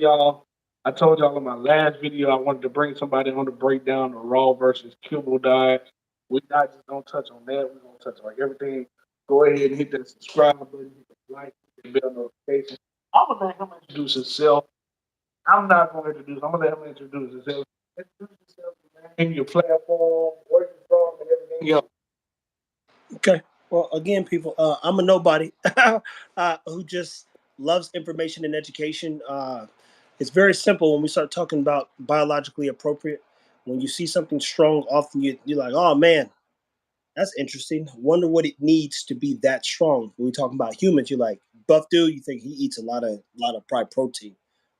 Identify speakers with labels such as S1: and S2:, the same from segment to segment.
S1: y'all. I told y'all in my last video I wanted to bring somebody on to break down the raw versus kibble diet. We're not just gonna touch on that. We're gonna touch on like everything. Go ahead and hit that subscribe button, hit the like, hit the bell notification. I'm gonna let him introduce himself. I'm not gonna introduce. I'm gonna let him introduce himself. Introduce yourself, your name, your platform, where you from, and everything else.
S2: Okay. Well, again, people, I'm a nobody who just loves information and education. It's very simple when we start talking about biologically appropriate. When you see something strong, often you're like, oh man, that's interesting. Wonder what it needs to be that strong. When we talking about humans, you're like, buff dude, you think he eats a lot of probably protein.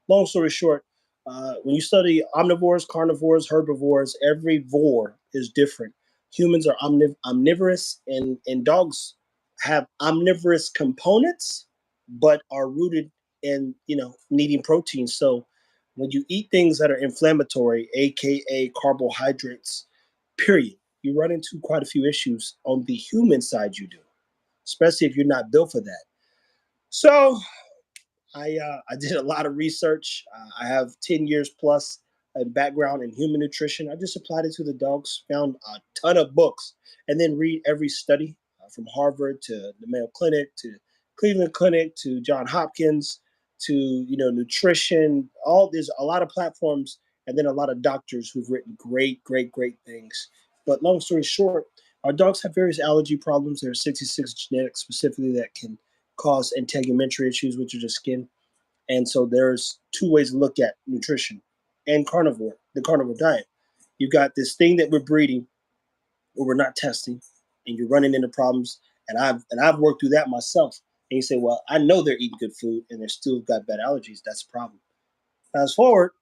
S2: Long story short, when you study omnivores, carnivores, herbivores, every vor is different. Humans are omnivorous, and dogs have omnivorous components, but are rooted in needing protein. So when you eat things that are inflammatory, aka carbohydrates, period, you run into quite a few issues on the human side. You do, especially if you're not built for that. So I did a lot of research. I have 10 years plus a background in human nutrition. I just applied it to the dogs. Found a ton of books, and then read every study from Harvard to the Mayo Clinic to Cleveland Clinic to John Hopkins to nutrition. All There's a lot of platforms, and then a lot of doctors who've written great, great, great things. But long story short, our dogs have various allergy problems. There are 66 genetics specifically that can cause integumentary issues, which are the skin. And so there's two ways to look at nutrition and the carnivore diet. You got this thing that we're breeding where we're not testing, and you're running into problems. And I've worked through that myself. And you say, well, I know they're eating good food and they're still got bad allergies. That's a problem. Fast forward,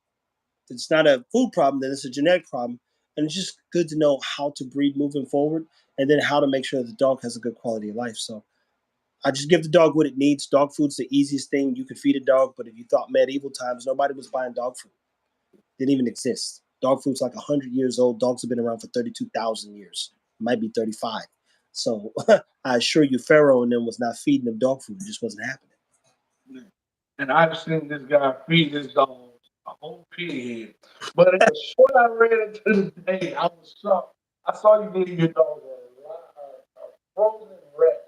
S2: it's not a food problem, then it's a genetic problem. And it's just good to know how to breed moving forward, and then how to make sure the dog has a good quality of life. So I just give the dog what it needs. Dog food's the easiest thing you could feed a dog. But if you thought medieval times, nobody was buying dog food. It didn't even exist. Dog food's like 100 years old. Dogs have been around for 32,000 years. It might be 35. So I assure you, Pharaoh and them was not feeding them dog food. It just wasn't happening.
S1: And I've seen this guy feed his dogs a whole pig head. But in the short I ran into today, I was shocked. I saw you gave your dog a frozen rat.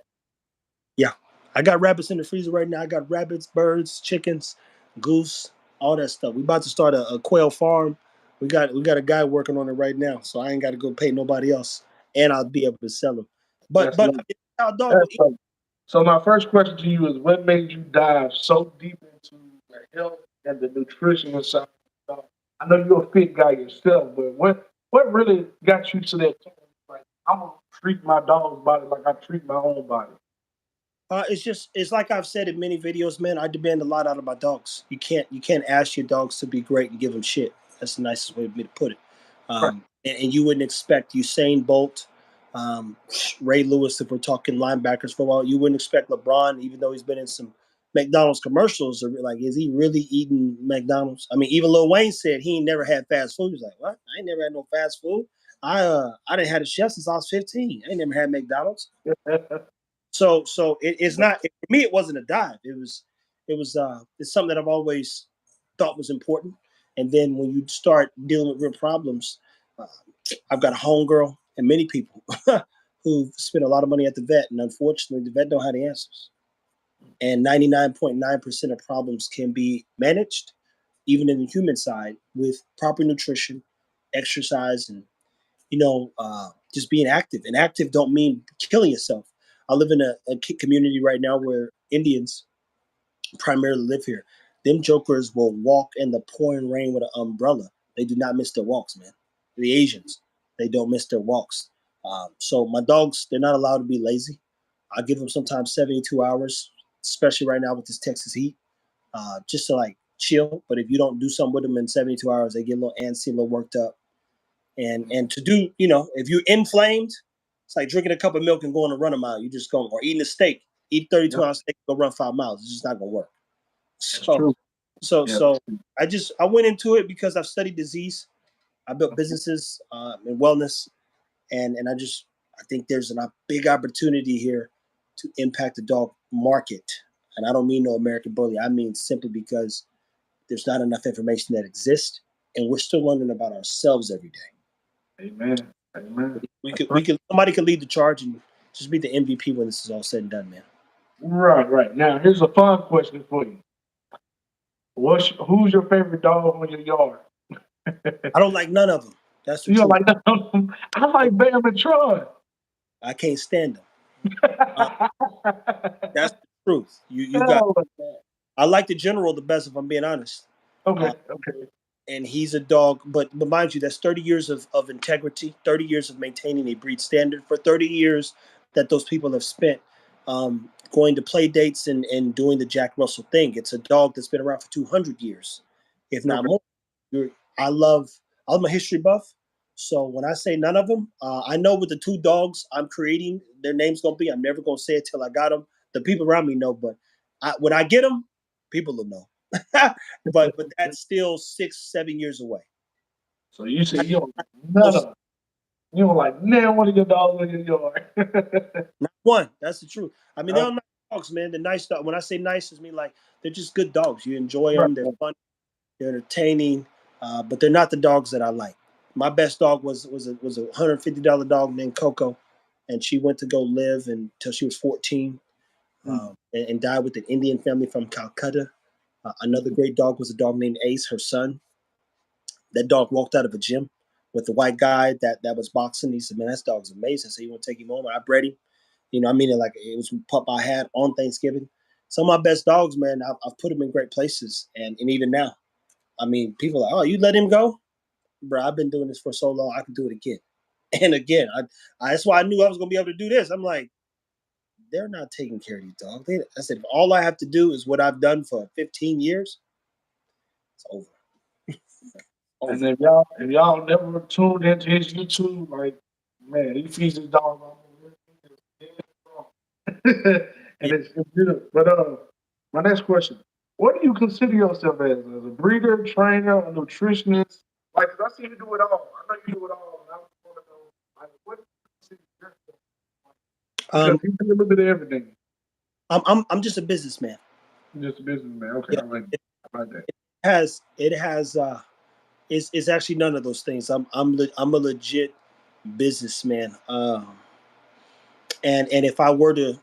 S2: Yeah, I got rabbits in the freezer right now. I got rabbits, birds, chickens, goose, all that stuff. We about to start a quail farm. We got a guy working on it right now, so I ain't got to go pay nobody else, and I'll be able to sell them. But
S1: That's
S2: but
S1: lovely.
S2: our dog will
S1: That's
S2: eat.
S1: lovely. So my first question to you is, what made you dive so deep into the health and the nutrition side? I know you're a fit guy yourself, but what really got you to that point? Like, I'm gonna treat my dog's body like I treat my own body.
S2: It's like I've said in many videos, man. I demand a lot out of my dogs. You can't ask your dogs to be great and give them shit. That's the nicest way for me to put it.
S1: Right.
S2: And you wouldn't expect Usain Bolt, um, Ray Lewis, if we're talking linebackers for a while. You wouldn't expect LeBron, even though he's been in some McDonald's commercials. Or like, is he really eating McDonald's? I mean, even Lil Wayne said he ain't never had fast food. He was like, what? I ain't never had no fast food. I didn't have a chef since I was 15. I ain't never had McDonald's. It's not for me. It wasn't a dive. It's something that I've always thought was important. And then when you start dealing with real problems, uh, I've got a homegirl and many people who spend a lot of money at the vet, and unfortunately, the vet don't have the answers. And 99.9% of problems can be managed, even in the human side, with proper nutrition, exercise, and just being active. And active don't mean killing yourself. I live in a community right now where Indians primarily live here. Them jokers will walk in the pouring rain with an umbrella. They do not miss their walks, man. The Asians, they don't miss their walks. So my dogs, they're not allowed to be lazy. I give them sometimes 72 hours, especially right now with this Texas heat, just to like chill. But if you don't do something with them in 72 hours, they get a little antsy, a little worked up. And to do, if you're inflamed, it's like drinking a cup of milk and going to run a mile. You just go, or eating a steak, eat 32
S1: Yep,
S2: ounce steak, go run 5 miles. It's just not gonna work.
S1: that's
S2: So
S1: true.
S2: so
S1: Yeah,
S2: so I went into it because I've studied disease. I built businesses in wellness, and I think there's a big opportunity here to impact the dog market. And I don't mean no American bully. I mean simply because there's not enough information that exists, and we're still learning about ourselves every day.
S1: Amen. Amen. That's right.
S2: We could somebody could lead the charge and just be the MVP when this is all said and done, man.
S1: Right, right. Now here's a fun question for you. Who's your favorite dog on your yard?
S2: I don't like none of them. That's the
S1: You're
S2: truth.
S1: like, I like Bam and Troy.
S2: I can't stand them. Uh, that's the truth. You got.
S1: Hell,
S2: I like the general the best, if I'm being honest.
S1: okay,
S2: Uh,
S1: okay.
S2: and he's a dog, but mind you, that's 30 years of integrity, 30 years of maintaining a breed standard, for 30 years that those people have spent going to play dates and doing the Jack Russell thing. It's a dog that's been around for 200 years, if not
S1: Okay.
S2: more. You're, I love, I'm a history buff. So when I say none of them, I know with the two dogs I'm creating, their name's going to be, I'm never going to say it till I got them. The people around me know, but when I get them, people will know. But that's still 6, 7 years away.
S1: So you say you don't like none of them. You don't like none one of your dogs in your yard.
S2: Not one. That's the truth. I mean, they're
S1: Oh,
S2: all nice dogs, man. They're nice dogs. When I say nice, I mean like they're just good dogs. You enjoy
S1: right,
S2: them. They're
S1: right.
S2: fun. They're entertaining. But they're not the dogs that I like. My best dog was a $150 dog named Coco, and she went to go live until she was 14,
S1: Mm,
S2: and died with an Indian family from Calcutta. Another great dog was a dog named Ace, her son. That dog walked out of a gym with the white guy that was boxing. He said, "Man, that dog's amazing." So you want to take him home? And I bred him. I mean it like it was a pup I had on Thanksgiving. Some of my best dogs, man, I've put them in great places, and even now, I mean, people are like, "Oh, you let him go, bro?" I've been doing this for so long, I can do it again and again. That's why I knew I was gonna be able to do this. I'm like, they're not taking care of these dogs. I said, if all I have to do is what I've done for 15 years, it's over.
S1: and
S2: Over.
S1: if y'all never tuned into his YouTube, like man, he feeds his dog and
S2: Yeah.
S1: it's good. But my next question: what do you consider yourself as a breeder, trainer, a nutritionist? Like, 'cause I see you do it all. I know you do it all. And I want to know, like, what do you consider yourself? Because
S2: Um,
S1: you do a little bit of everything.
S2: I'm just a businessman.
S1: You're just a businessman. Okay,
S2: Yeah.
S1: I like that.
S2: It has it's actually none of those things. I'm a legit businessman. And if I were to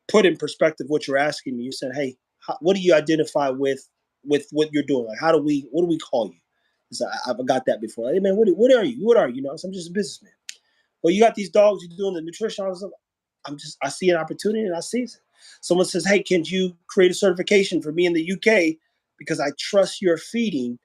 S2: put in perspective what you're asking me, you said, "Hey, what do you identify with what you're doing? Like, what do we call you?" So I've got that before. Hey, man, what are you? What are you? So I'm just a businessman. Well, you got these dogs. You're doing the nutrition. I see an opportunity and I seize it. Someone says, "Hey, can you create a certification for me in the UK because I trust your feeding?"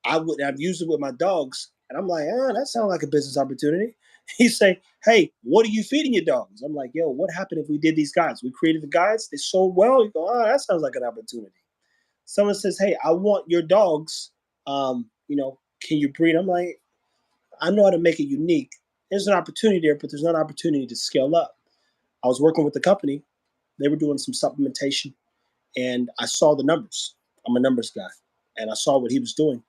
S2: I've used it with my dogs, and I'm like, that sounds like a business opportunity. He say, "Hey, what are you feeding your dogs?" I'm like, "Yo, what happened if we did these guides? We created the guides, they sold well." You go, "Oh, that sounds like an opportunity." Someone says, "Hey, I want your dogs. Can you breed?" I'm like, "I know how to make it unique. There's an opportunity there, but there's not an opportunity to scale up." I was working with the company; they were doing some supplementation, and I saw the numbers. I'm a numbers guy, and I saw what he was doing.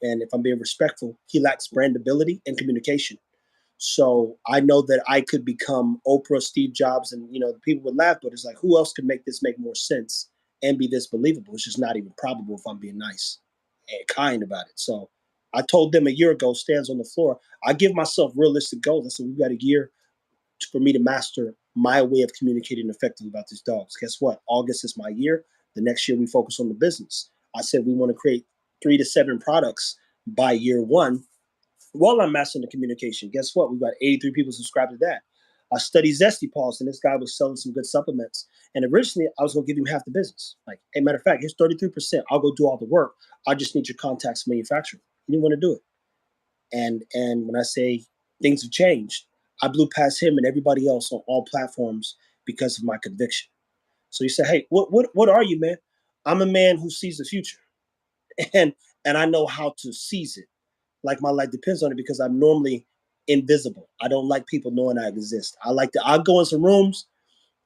S2: And if I'm being respectful, he lacks brandability and communication. So I know that I could become Oprah, Steve Jobs, and the people would laugh, but it's like, who else could make this make more sense and be this believable? It's just not even probable if I'm being nice and kind about it. So I told them a year ago, stands on the floor. I give myself realistic goals. I said, we've got a year for me to master my way of communicating effectively about these dogs. Guess what? August is my year. The next year we focus on the business. I said we want to create 3 to 7 products by year one while I'm mastering the communication. Guess what? We've got 83 people subscribed to that. I studied Zesty Paws, and this guy was selling some good supplements. And originally, I was going to give him half the business. Like, hey, matter of fact, here's 33%. I'll go do all the work. I just need your contacts manufacturer. He didn't want to do it. And when I say things have changed, I blew past him and everybody else on all platforms because of my conviction. So you say, hey, what are you, man? I'm a man who sees the future, and and I know how to seize it. Like my life depends on it because I'm normally invisible. I don't like people knowing I exist. I'll go in some rooms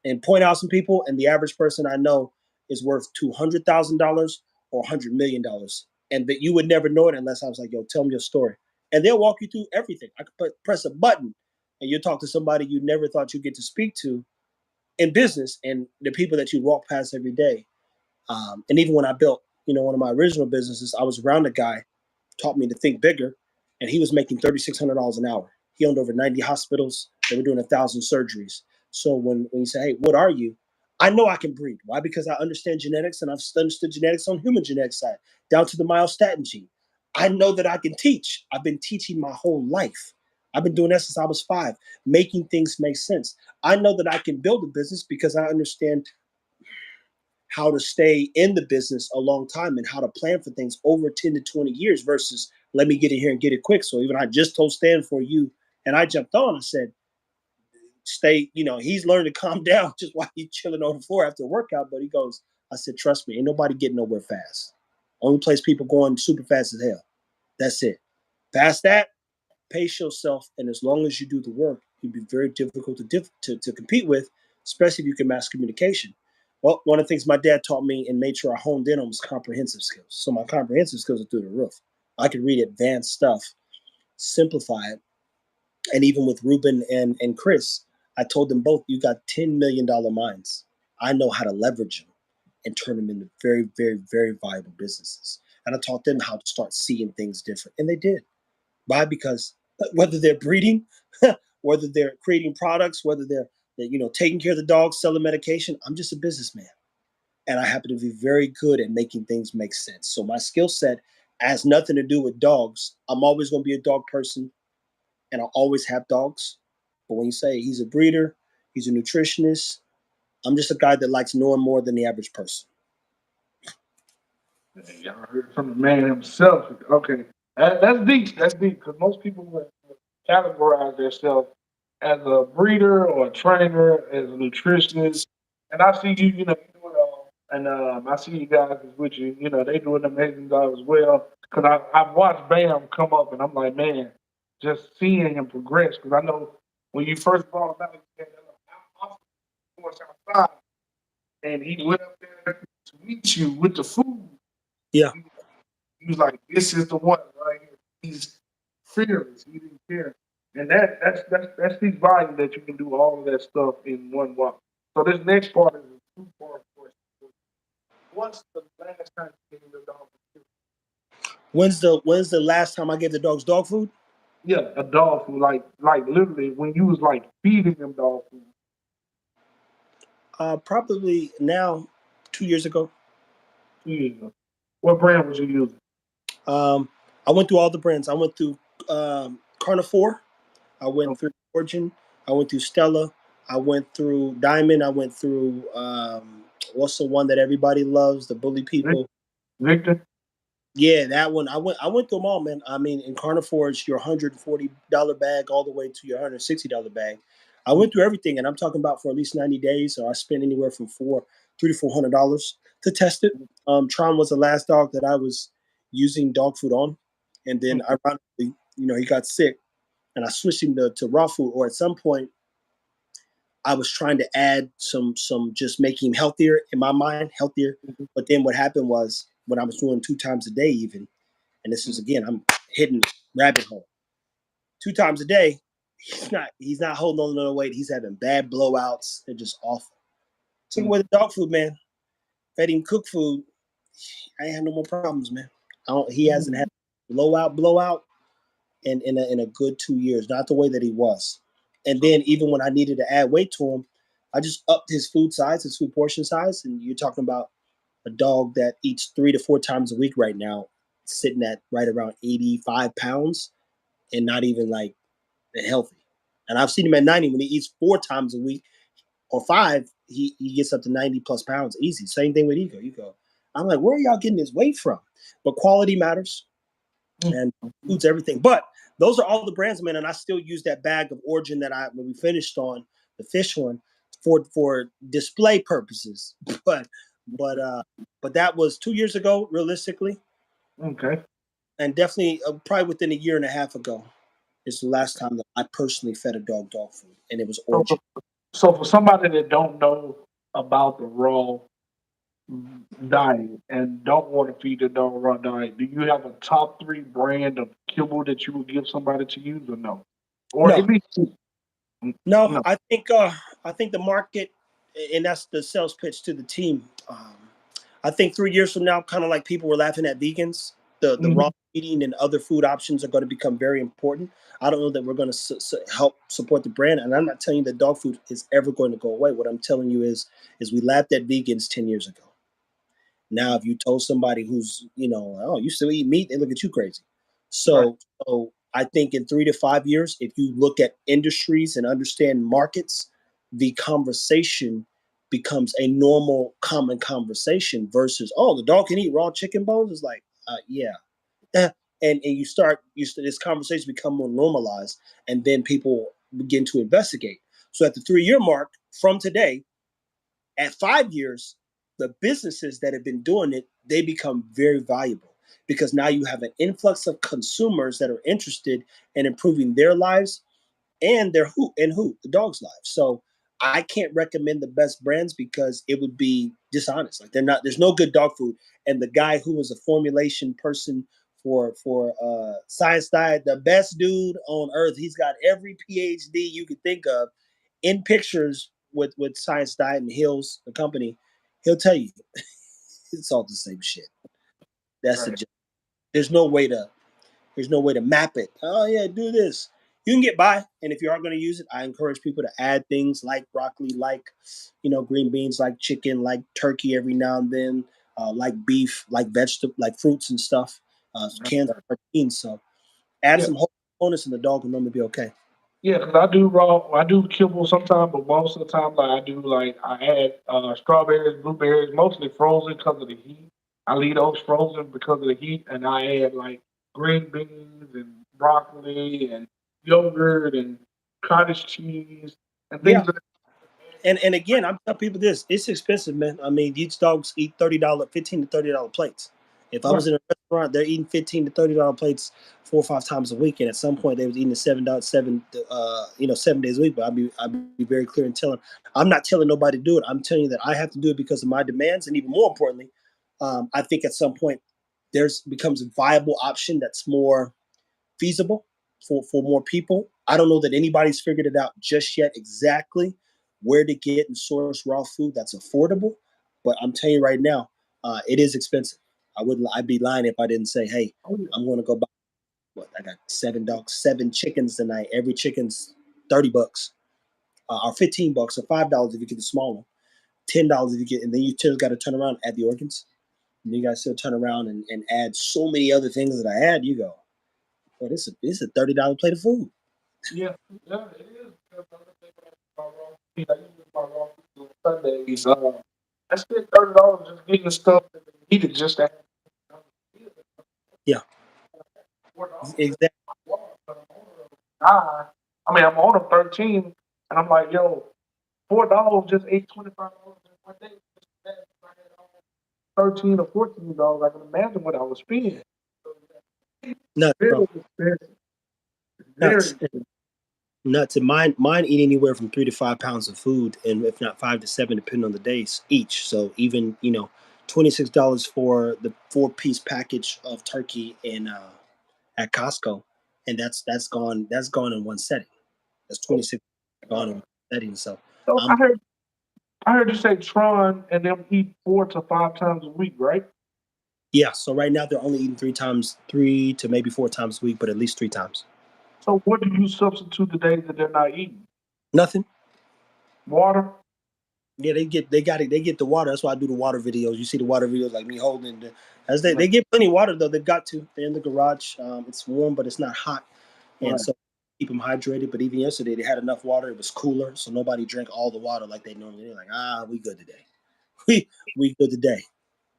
S2: and point out some people, and the average person I know is worth $200,000 or $100 million, and that you would never know it unless I was like, "Yo, tell me your story," and they'll walk you through everything. I could press a button, and you'll talk to somebody you never thought you'd get to speak to in business, and the people that you walk past every day. And even when I built one of my original businesses, I was around a guy, taught me to think bigger, and he was making $3,600 an hour. He owned over 90 hospitals. They were doing 1,000 surgeries. So when you say, hey, what are you? I know I can breed. Why? Because I understand genetics, and I've understood genetics on human genetics side, down to the myostatin gene. I know that I can teach. I've been teaching my whole life. I've been doing that since I was 5, making things make sense. I know that I can build a business because I understand how to stay in the business a long time and how to plan for things over 10 to 20 years versus let me get in here and get it quick. So even I just told Stan for you, and I jumped on, I said, stay, he's learned to calm down just while he's chilling on the floor after a workout. But he goes, I said, trust me, ain't nobody getting nowhere fast. Only place people going super fast is hell. That's it. Past that, pace yourself, and as long as you do the work, you'd be very difficult to compete with, especially if you can master communication. Well, one of the things my dad taught me and made sure I honed in on was comprehensive skills. So my comprehensive skills are through the roof. I could read advanced stuff, simplify it, and even with Ruben and Chris, I told them both, you got $10 million minds. I know how to leverage them and turn them into very, very, very viable businesses. And I taught them how to start seeing things different, and they did. Why? Because whether they're breeding, whether they're creating products, whether they're taking care of the dogs, selling medication, I'm just a businessman, and I happen to be very good at making things make sense. So my skill set has nothing to do with dogs. I'm always going to be a dog person, and I'll always have dogs. But when you say he's a breeder, he's a nutritionist, I'm just a guy that likes knowing more than the average person.
S1: Y'all heard from the man himself. Okay, that's deep. That's deep because most people would categorize themselves as a breeder or a trainer, as a nutritionist. And I see you, you do it all. And I see you guys is with you. They do an amazing job as well. Because I've watched Bam come up, and I'm like, man, just seeing him progress. Because I know when you first brought him out, you had that little outside, and he went up there to meet you with the food.
S2: Yeah.
S1: He was like, "This is the one, right here." He's fearless. He didn't care, and that speaks volume that you can do all of that stuff in one walk. So this next part is a two-part question. What's the last time you gave your dog food?
S2: When's the last time I gave the dogs dog food?
S1: Yeah, a dog food, like literally when you was like feeding them dog food
S2: Probably now, 2 years ago.
S1: 2 years ago. What brand was you using?
S2: Um, I went through all the brands. I went through Carnivore. I went
S1: Okay.
S2: through Origin. I went through Stella. I went through Diamond. I went through what's the one that everybody loves? The bully people.
S1: Victor?
S2: Yeah, that one. I went through them all, man. I mean, in Carnivore, it's your $140 bag all the way to your $160 bag. I went through everything, and I'm talking about for at least 90 days. So I spent anywhere from three to $400 to test it. Tron was the last dog that I was using dog food on, and then ironically, he got sick, and I switched him to raw food. Or at some point, I was trying to add some just make him healthier in my mind, healthier. But then what happened was when I was doing 2 times a day, even, and this is again, I'm hitting rabbit hole. 2 times a day, he's not holding on to no weight. He's having bad blowouts. They're just awful. Took away the dog food, man. Fed him cooked food. I ain't had no more problems, man. He hasn't had blowout in a good 2 years. Not the way that he was. And
S1: So,
S2: then even when I needed to add weight to him, I just upped his food size, his food portion size. And you're talking about a dog that eats 3 to 4 times a week right now, sitting at right around 85 pounds and not even like healthy. And I've seen him at 90 when he eats 4 times a week or 5, he gets up to 90 plus pounds easy. Same thing with Ego. I'm like, where are y'all getting this weight from? But quality matters and food's everything. But those are all the brands, man. And I still use that bag of Origin that when we finished on the fish one for display purposes. But but uh but that was 2 years ago, realistically,
S1: okay.
S2: and definitely probably within a year and a half ago is the last time that I personally fed a dog food, and it was
S1: So,
S2: Origin.
S1: so for somebody that don't know about the raw diet and don't want to feed the dog raw diet, do you have a top three brand of kibble that you would give somebody to use or no? Or
S2: No,
S1: at least
S2: no,
S1: no.
S2: I think the market, and that's the sales pitch to the team. I think 3 years from now, kind of like people were laughing at vegans, the raw
S1: Mhm.
S2: eating and other food options are going to become very important. I don't know that we're going to help support the brand, and I'm not telling you that dog food is ever going to go away. What I'm telling you is we laughed at vegans 10 years ago. Now, if you told somebody who's, oh, you still eat meat, they look at you crazy.
S1: Right.
S2: So I think in 3 to 5 years, if you look at industries and understand markets, the conversation becomes a normal, common conversation versus, oh, the dog can eat raw chicken bones. It's like, yeah. Eh. And this conversation become more normalized, and then people begin to investigate. So at the 3 year mark from today, at 5 years, the businesses that have been doing it, they become very valuable because now you have an influx of consumers that are interested in improving their lives and who the dog's life. So I can't recommend the best brands because it would be dishonest. Like they're not. There's no good dog food. And the guy who was a formulation person for Science Diet, the best dude on earth. He's got every PhD you could think of in pictures with Science Diet and Hills, the company. He'll tell you it's all the same shit. That's the.
S1: Right.
S2: There's no way to map it. Oh yeah, do this. You can get by, and if you are going to use it, I encourage people to add things like broccoli, like green beans, like chicken, like turkey every now and then, like beef, like vegetable, like fruits and stuff, cans of protein. So add
S1: Yeah.
S2: some whole components, and the dog will normally be okay.
S1: Yeah, because I do raw, I do kibble sometimes, but most of the time, like I do, like I add strawberries, blueberries, mostly frozen because of the heat. I leave those frozen because of the heat, and I add like green beans and broccoli and yogurt and cottage cheese and things
S2: Yeah,
S1: like that.
S2: and again, I'm telling people this: it's expensive, man. I mean, these dogs eat $15 to $30 plates. If I
S1: Right.
S2: was in a restaurant, they're eating $15 to $30 plates 4 or 5 times a week, and at some point they was eating the $7, 7 days a week. But I'd be very clear and telling. I'm not telling nobody to do it. I'm telling you that I have to do it because of my demands, and even more importantly, I think at some point there's becomes a viable option that's more feasible for more people. I don't know that anybody's figured it out just yet exactly where to get and source raw food that's affordable. But I'm telling you right now, it is expensive. I'd be lying if I didn't say, hey,
S1: Oh, yeah.
S2: I'm going to go buy what I got 7 dogs, 7 chickens tonight. Every chicken's $30, or $15 or $5 if you get the small one, $10 if you get, and then you still got to turn around and add the organs. And you got to still turn around and add so many other things that I add. You go, well, this is a $30 plate of food.
S1: Yeah, yeah, it is. Because I'm gonna think about my raw food. I usually buy raw food on Sundays. I spent $30 just getting the stuff that they needed just to have.
S2: Yeah,
S1: $4 just
S2: exactly.
S1: for water, but I'm on nine. I mean, I'm on a 13, and I'm like, yo, $4 just ate $25 in one day. Just imagine if I had 13 or $14. I can imagine what I was spending. So, yeah,
S2: Nuts,
S1: very
S2: bro.
S1: expensive. Very
S2: Nuts.
S1: expensive.
S2: Nuts. And mine eat anywhere from 3 to 5 pounds of food, and if not 5 to 7, depending on the days each. So even $26 for the 4 piece package of turkey in at Costco, and that's gone in one setting. That's 26 gone in one setting. So
S1: So
S2: um
S1: I heard you say Tron and them eat 4 to 5 times a week, right?
S2: yeah. So right now they're only eating 3 times, 3 to maybe 4 times a week, but at least 3 times.
S1: So what do you substitute the days that they're not eating?
S2: Nothing.
S1: Water?
S2: Yeah, they get the water. That's why I do the water videos. You see the water videos like me holding the as they
S1: Right.
S2: they get plenty of water though. They've got to. They're in the garage. It's warm, but it's not hot, and
S1: Right.
S2: so keep them hydrated. But even yesterday they had enough water. It was cooler, so nobody drank all the water like they normally do. Like we good today. We good today.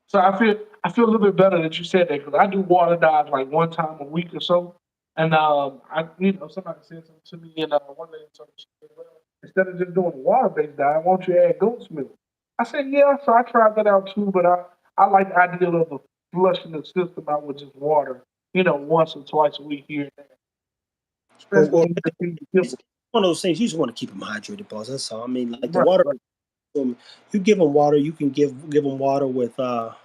S1: So I feel a little bit better that you said that because I do water dives like 1 time a week or so, and I somebody said something to me and one lady told me she said, well, instead of just doing a water based dive, why don't you add goat's milk? I said yeah, so I tried that out too, but I like the idea of flushing the system out with just water, once or twice a week here and there,
S2: Well,
S1: especially
S2: well,
S1: when you just feed the
S2: it's
S1: kibble.
S2: one of those things you just want to keep them hydrated, boss. That's all. I mean, like the
S1: Right,
S2: water.
S1: right,
S2: You give them water. You can give them water with some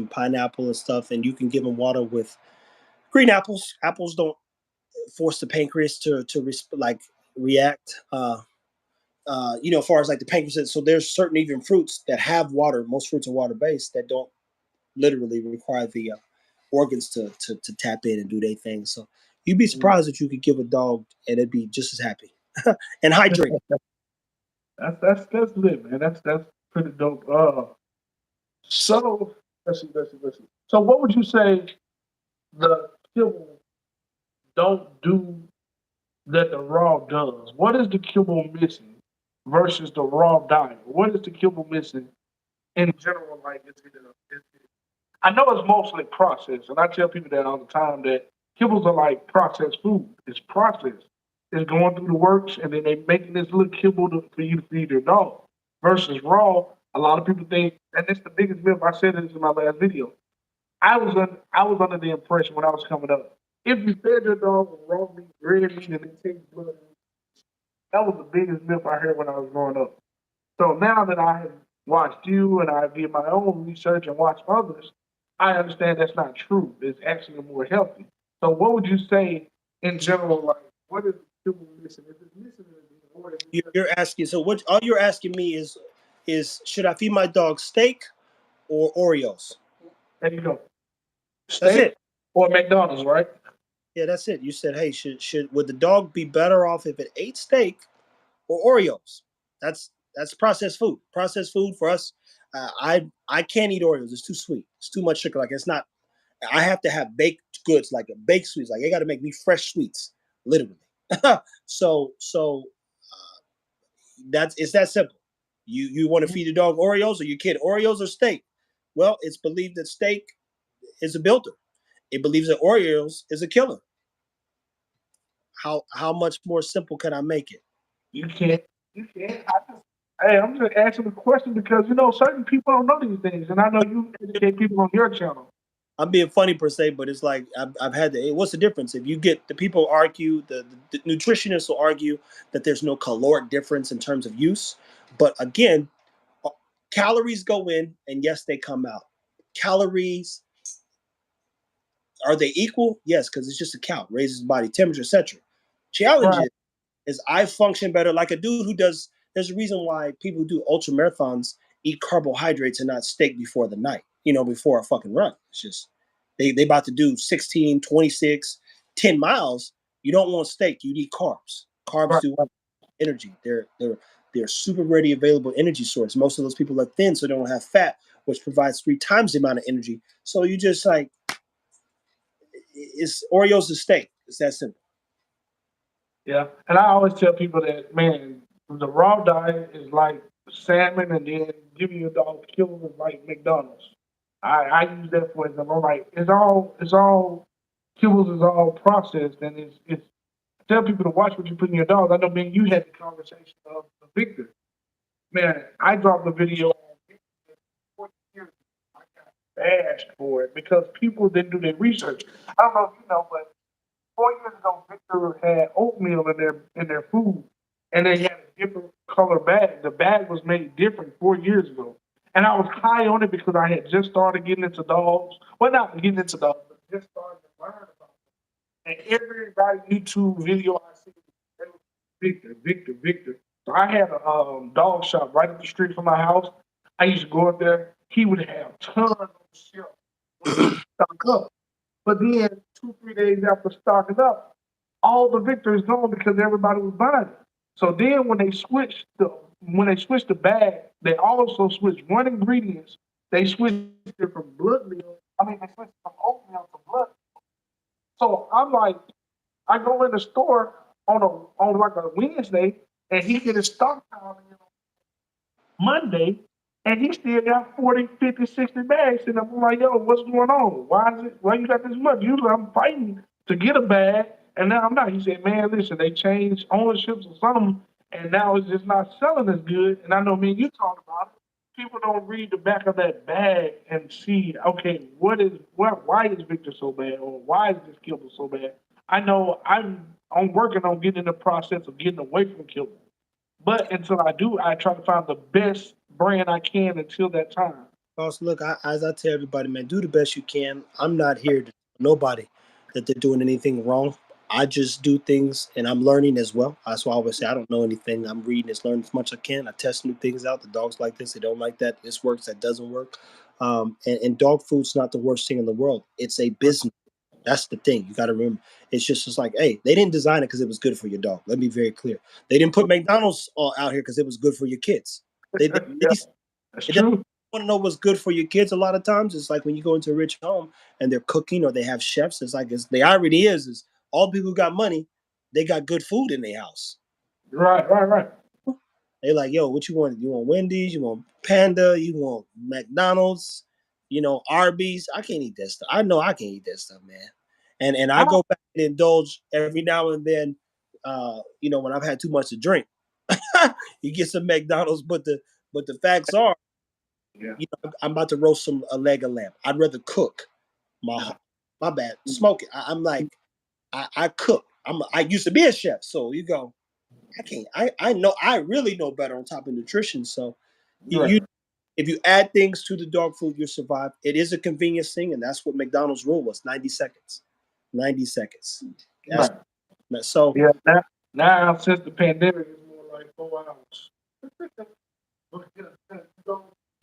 S2: pineapple and stuff, and you can give them water with green apples. Apples don't force the pancreas to react. As far as like the pancreas. So there's certain even fruits that have water. Most fruits are water based that don't literally require the organs to tap in and do their thing. So you'd be surprised that you could give a dog and it'd be just as happy and hydrated.
S1: That's lit, man. That's pretty dope. So let's see. So what would you say the kibble don't do that the raw does? What is the kibble missing versus the raw diet? What is the kibble missing in general? Like, I know it's mostly processed, and I tell people that all the time that kibbles are like processed food. It's processed. It's going through the works, and then they making this little kibble for you to feed your dog. Versus raw, a lot of people think, and it's the biggest myth. I said this in my last video. I was under the impression when I was coming up, if you fed your dog with raw meat, red meat, and it takes blood, that was the biggest myth I heard when I was growing up. So now that I have watched you and I did my own research and watched others, I understand that's not true. It's actually more healthy. So what would you say in general, like what is people missing? If it's missing or is it just
S2: You're asking. So what? All you're asking me is should I feed my dog steak or Oreos?
S1: there you go.
S2: That's
S1: Steak
S2: it.
S1: or McDonald's, right?
S2: Yeah, that's it. You said, hey, should would the dog be better off if it ate steak or Oreos? That's processed food. Processed food for us. I can't eat Oreos. It's too sweet. It's too much sugar. Like it's not. I have to have baked goods, like a baked sweets. Like they got to make me fresh sweets, literally. So that's it's that simple. You want to feed your dog Oreos or your kid Oreos or steak? Well, it's believed that steak is a builder. It believes that Oreos is a killer. How much more simple can I make it?
S1: You can't. You can't. Hey, I'm just asking the question because certain people don't know these things, and I know you educate people on your channel.
S2: I'm being funny per se, but it's like I've had the. What's the difference? If you get the people argue, the nutritionists will argue that there's no caloric difference in terms of use, but again, calories go in and yes, they come out. Calories, are they equal? Yes, because it's just a count, raises body temperature, etc. Challenge
S1: Right.
S2: is I function better like a dude who does. There's a reason why people who do ultra marathons eat carbohydrates and not steak before the night, before a fucking run. It's just they about to do 16, 26, 10 miles. You don't want steak, you need carbs. Carbs
S1: Right.
S2: do energy. They're super ready available energy source. Most of those people are thin, so they don't have fat, which provides 3 times the amount of energy. So you just like it's Oreos and steak. It's that simple.
S1: Yeah, and I always tell people that man, the raw diet is like salmon, and then giving your dog kibble is like McDonald's. I use that for example. I'm like it's all kibbles is all processed, and it's tell people to watch what you put in your dog. I know, man, you had the conversation of Victor. Man, I dropped a video on Victor 40 years ago. I got bashed for it because people didn't do their research. I don't know if you know, but 4 years ago, Victor had oatmeal in their food, and they had a different color bag. The bag was made different 4 years ago, and I was high on it because I had just started getting into dogs. Well, not getting into dogs, but just started to learn about it. And everybody YouTube video I see, they was Victor. So I had a dog shop right up the street from my house. I used to go up there. He would have tons of shit when he stock up. But then 2, 3 days after stocking up, all the victories gone because everybody was buying it. So then when they switched the bag, they also switched one ingredients. They switched it from blood meal. I mean, they switched from oatmeal to blood. So I'm like, I go in the store on like a Wednesday, and he get his stock time Monday, and he still got 40, 50, 60 bags. And I'm like, yo, what's going on? Why you got this much? Usually I'm fighting to get a bag, and now I'm not. He said, man, listen, they changed ownerships or something, and now it's just not selling as good. And I know me and you talked about it. People don't read the back of that bag and see, okay, why is Victor so bad, or why is this kibble so bad? I know I'm working on getting in the process of getting away from kibble. But until I do, I try to find the best brand I can until that time.
S2: Boss, look, as I tell everybody, man, do the best you can. I'm not here to tell nobody that they're doing anything wrong. I just do things and I'm learning as well. That's why I always say I don't know anything. I'm reading as learning as much as I can. I test new things out. The dogs like this, they don't like that. This works, that doesn't work. And dog food's not the worst thing in the world. It's a business. That's the thing. You got to remember. It's like, hey, they didn't design it because it was good for your dog. Let me be very clear. They didn't put McDonald's out here because it was good for your kids. They
S1: Yeah,
S2: these
S1: that's
S2: it doesn't
S1: true.
S2: want to know what's good for your kids. A lot of times, it's like when you go into a rich home and they're cooking or they have chefs. It's like the irony is all the people who got money, they got good food in their house.
S1: Right, right, right.
S2: They like, yo, what you want? You want Wendy's? You want Panda? You want McDonald's? Arby's. I can't eat that stuff. I know I can't eat that stuff, man. And I
S1: I,
S2: go back and indulge every now and then. When I've had too much to drink, you get some McDonald's. But the facts are,
S1: yeah,
S2: I'm about to roast a leg of lamb. I'd rather cook. My
S1: yeah.
S2: my bad. Smoke it. I'm like I cook. I used to be a chef, so you go. I can't. I know. I really know better on top of nutrition. So you
S1: Right,
S2: if you add things to the dog food, you survive. It is a convenience thing, and that's what McDonald's rule was: 90 seconds. 90 seconds. That's
S1: right.
S2: so.
S1: Yeah, now since the pandemic, it's more like 4 hours. But you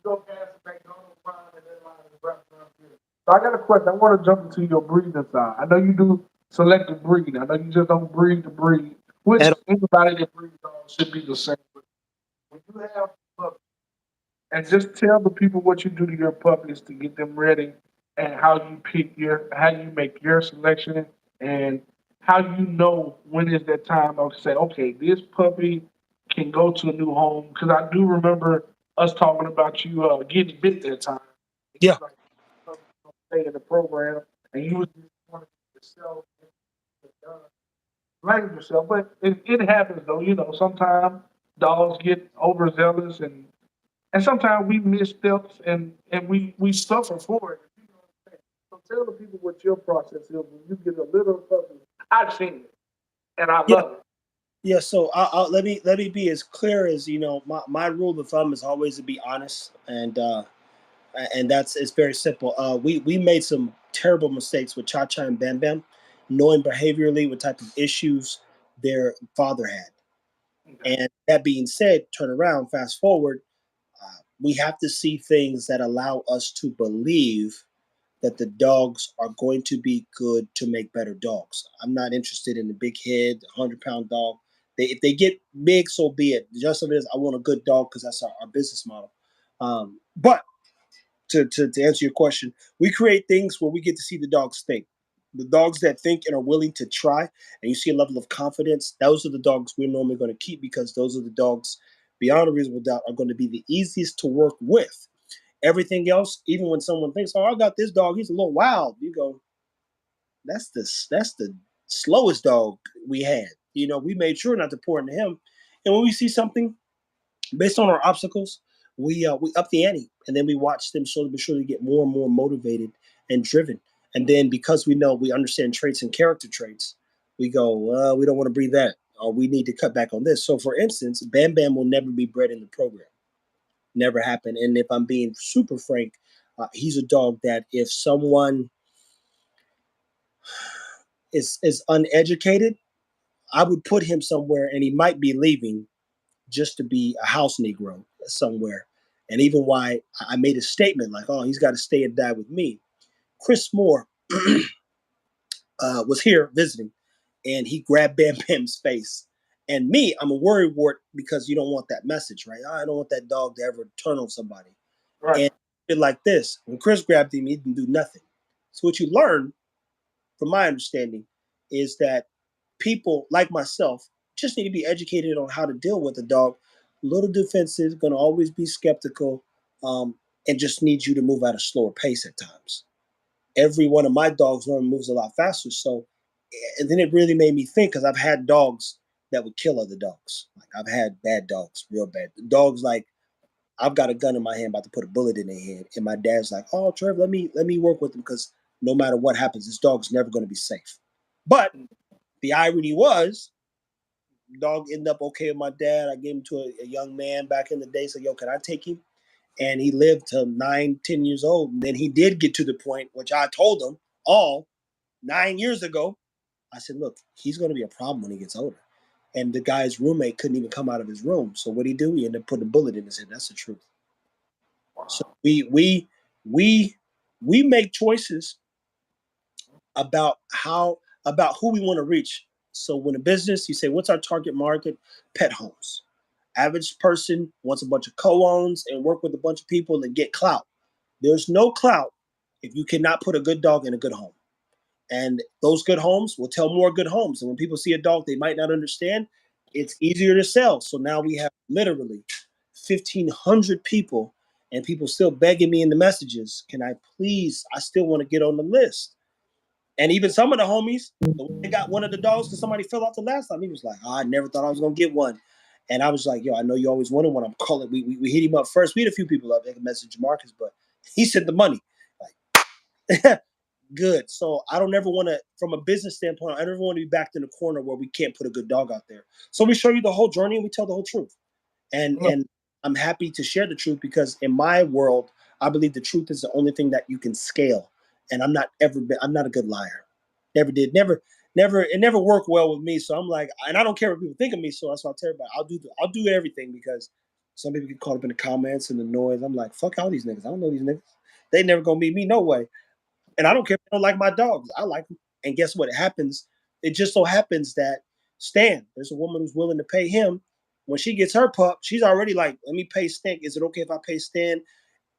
S1: go past the McDonald's line and that line is wrapped around here. So I got a question. I want to jump into your breeding side. I know you do selective breeding. I know you just don't breed to breed, which
S2: And
S1: anybody that breeds dogs should be the same. But when you have puppies, and just tell the people what you do to your puppies to get them ready, and how you make your selection, and how you know when is that time of say, okay, this puppy can go to a new home. Because I do remember us talking about you getting bit that time. And you
S2: yeah,
S1: like stay in the program, and you was just wanting yourself blame yourself, but it happens though. Sometimes dogs get overzealous and sometimes we miss steps and we suffer for it. So tell the people what your process is when you get a little puppy. I've seen it and I
S2: yeah,
S1: love it.
S2: yeah. So let me be as clear as My rule of thumb is always to be honest, and that's it's very simple. We made some terrible mistakes with Cha Cha and Bam Bam, knowing behaviorally what type of issues their father had.
S1: Okay.
S2: And that being said, turn around, fast forward, we have to see things that allow us to believe that the dogs are going to be good to make better dogs. I'm not interested in the big head, 100-pound dog. If they get big, so be it. Just as it is, I want a good dog because that's our business model. But to answer your question, we create things where we get to see the dogs think. The dogs that think and are willing to try, and you see a level of confidence, those are the dogs we're normally going to keep because those are the dogs, beyond a reasonable doubt, are going to be the easiest to work with. Everything else, even when someone thinks, "Oh, I got this dog, he's a little wild," you go, "That's the slowest dog we had." We made sure not to pour into him. And when we see something based on our obstacles, we up the ante, and then we watch them slowly but surely get more and more motivated and driven. And then because we understand traits and character traits, we go, we don't want to breed that, or we need to cut back on this. So, for instance, Bam Bam will never be bred in the program. Never happen. And if I'm being super frank, he's a dog that if someone is uneducated, I would put him somewhere, and he might be leaving just to be a house Negro somewhere. And even why I made a statement like, oh, he's got to stay and die with me. Chris Moore was here visiting, and he grabbed Bam Bam's face. And me, I'm a worrywart because you don't want that message, right? I don't want that dog to ever turn on somebody.
S1: Right.
S2: And it like this: when Chris grabbed him, he didn't do nothing. So what you learn, from my understanding, is that people like myself just need to be educated on how to deal with a dog. Little defensive, going to always be skeptical, um, and just need you to move at a slower pace at times. Every one of my dogs normally moves a lot faster. So, and then it really made me think because I've had dogs that would kill other dogs. Like I've had bad dogs, real bad dogs. Like I've got a gun in my hand, about to put a bullet in their head, and my dad's like, "Oh, Trevor, let me work with him because no matter what happens, this dog's never going to be safe." But the irony was, dog ended up okay with my dad. I gave him to a young man back in the day. Said, "Yo, can I take him?" And he lived till 9, 10 years old. And then he did get to the point, which I told him all 9 years ago. I said, look, he's going to be a problem when he gets older. And the guy's roommate couldn't even come out of his room. So what did he do? He ended up putting a bullet in his head. That's the truth. So
S1: Wow.
S2: we make choices about who we want to reach. So when a business, you say, what's our target market? Pet homes. Average person wants a bunch of co-owns and work with a bunch of people and get clout. There's no clout if you cannot put a good dog in a good home. And those good homes will tell more good homes. And when people see a dog they might not understand, it's easier to sell. So now we have literally 1,500 people, and people still begging me in the messages, can I please, I still want to get on the list. And even some of the homies, they got one of the dogs because somebody fell off the last time. He was like, oh, I never thought I was going to get one. And I was like, yo, I know you always wanted one. I'm calling. We hit him up first. We had a few people up. They can message Marcus, but he sent the money. Like, good. So I don't ever want to, from a business standpoint, I never want to be backed in a corner where we can't put a good dog out there. So we show you the whole journey and we tell the whole truth. And I'm happy to share the truth because in my world, I believe the truth is the only thing that you can scale. And I'm not a good liar. Never did. Never. It never worked well with me. So I'm like, and I don't care what people think of me. So that's why I tell everybody, I'll do everything because some people get caught up in the comments and the noise. I'm like, fuck all these niggas. I don't know these niggas. They never gonna meet me. No way. And I don't care if they don't like my dogs. I like them. And guess what? It happens. It just so happens that Stan, there's a woman who's willing to pay him. When she gets her pup, she's already like, let me pay Stan. Is it okay if I pay Stan?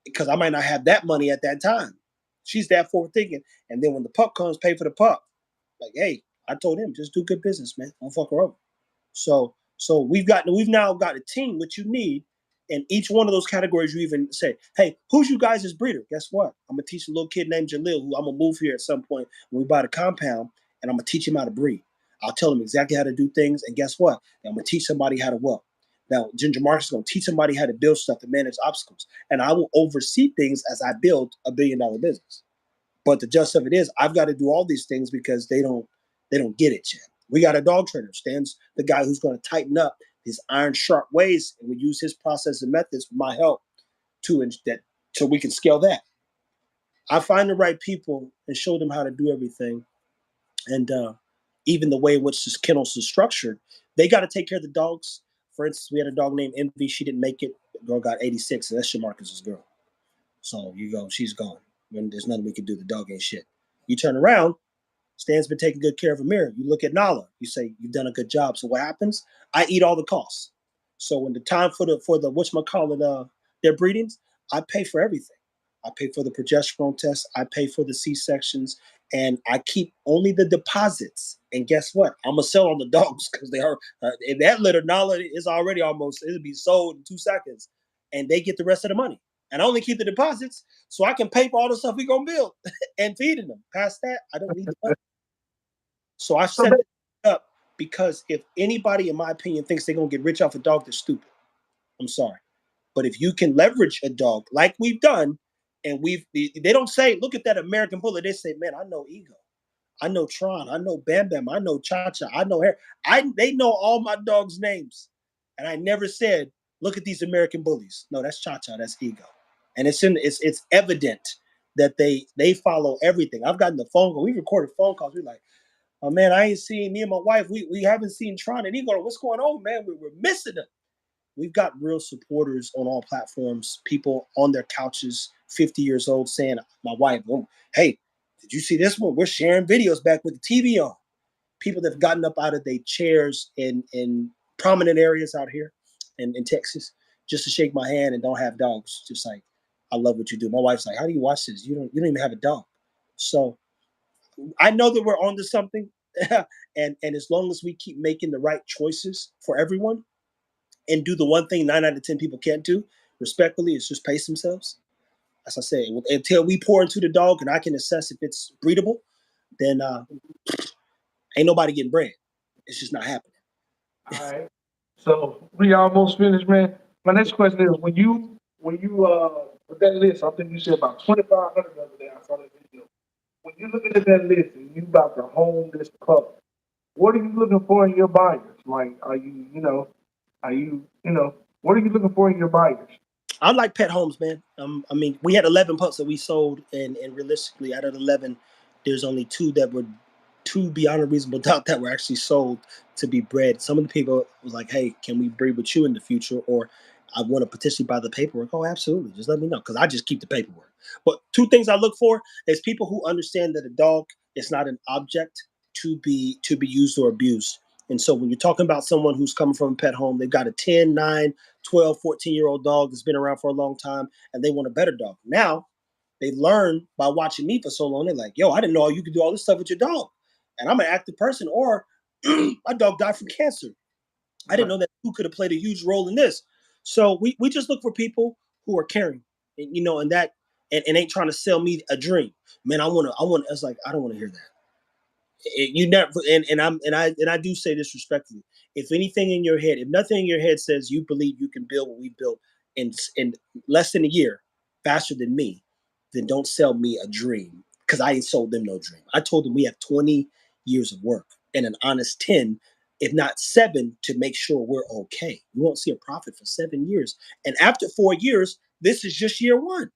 S2: Because I might not have that money at that time. She's that forward thinking. And then when the pup comes, pay for the pup. Like, hey, I told him, just do good business, man. Don't fuck her over. So we've now got a team, which you need. In each one of those categories, you even say, hey, who's you guys' breeder? Guess what? I'm gonna teach a little kid named Jalil, who I'm gonna move here at some point when we buy the compound, and I'm gonna teach him how to breed. I'll tell him exactly how to do things, and guess what? I'm gonna teach somebody how to what? Now, Ginger Marks is gonna teach somebody how to build stuff to manage obstacles, and I will oversee things as I build $1 billion business. But the gist of it is, I've got to do all these things because they don't get it yet. We got a dog trainer. Stan's the guy who's going to tighten up his iron sharp ways, and we use his process and methods with my help that so we can scale that. I find the right people and show them how to do everything, and even the way in which this kennels is structured, they got to take care of the dogs. For instance, we had a dog named Envy. She didn't make it. The girl got 86, and that's Shamarcus's girl. So you go, she's gone. When there's nothing we can do, the dog ain't shit. You turn around, Stan's been taking good care of Amir. You look at Nala, you say, you've done a good job. So what happens? I eat all the costs. So when the time for the whatchamacallit, their breedings, I pay for everything. I pay for the progesterone test, I pay for the C-sections, and I keep only the deposits. And guess what? I'm gonna sell on the dogs because they are in that litter. Nala is already almost, it'll be sold in 2 seconds, and they get the rest of the money. And I only keep the deposits so I can pay for all the stuff we're gonna build and feeding them. Past that, I don't need the money. So I
S1: So
S2: set it up because if anybody, in my opinion, thinks they're gonna get rich off a dog, they're stupid. I'm sorry. But if you can leverage a dog like we've done, and they don't say, look at that American Bully. They say, man, I know Ego. I know Tron. I know Bam Bam. I know Cha Cha. I know Hair. They know all my dogs' names. And I never said, look at these American Bullies. No, that's Cha Cha. That's Ego. And it's evident that they follow everything. I've gotten the phone call. We recorded phone calls. We're like, oh man, I ain't seen me and my wife. We haven't seen Tron and Ego. What's going on, man? We're missing them. We've got real supporters on all platforms, people on their couches, 50 years old, saying, my wife, oh, hey, did you see this one? We're sharing videos back with the TV on. People that have gotten up out of their chairs in prominent areas out here in Texas just to shake my hand and don't have dogs. Just like, I love what you do. My wife's like, how do you watch this? You don't even have a dog. So I know that we're onto something. And as long as we keep making the right choices for everyone, and do the one thing 9 out of 10 people can't do, respectfully, is just pace themselves. As I say, until we pour into the dog and I can assess if it's breedable, then ain't nobody getting bread. It's just not happening.
S1: all right. So we almost finished, man. My next question is when you with that list, I think you said about 2,500 the other day. I saw that video. When you're looking at that list and you about to home this pup, what are you looking for in your buyers? Like, are you what are you looking for in your buyers?
S2: I like pet homes, man. I mean, we had 11 pups that we sold, and realistically, out of 11, there's only two beyond a reasonable doubt that were actually sold to be bred. Some of the people was like, "Hey, can we breed with you in the future?" Or I want to potentially buy the paperwork. Oh, absolutely. Just let me know because I just keep the paperwork. But two things I look for is people who understand that a dog is not an object to be used or abused. And so when you're talking about someone who's coming from a pet home, they've got a 10, 9, 12, 14-year-old dog that's been around for a long time and they want a better dog. Now, they learn by watching me for so long. They're like, yo, I didn't know you could do all this stuff with your dog. And I'm an active person. Or my dog died from cancer. I didn't
S1: Right.
S2: know that who could have played a huge role in this. So we just look for people who are caring, and that and ain't trying to sell me a dream. Man, I want. It's like I don't want to hear that. You never and I do say this respectfully. If anything in your head, if nothing in your head says you believe you can build what we built in less than a year, faster than me, then don't sell me a dream because I ain't sold them no dream. I told them we have 20 years of work and an honest 10, if not 7, to make sure we're okay. We won't see a profit for 7 years, and after 4 years, this is just year one.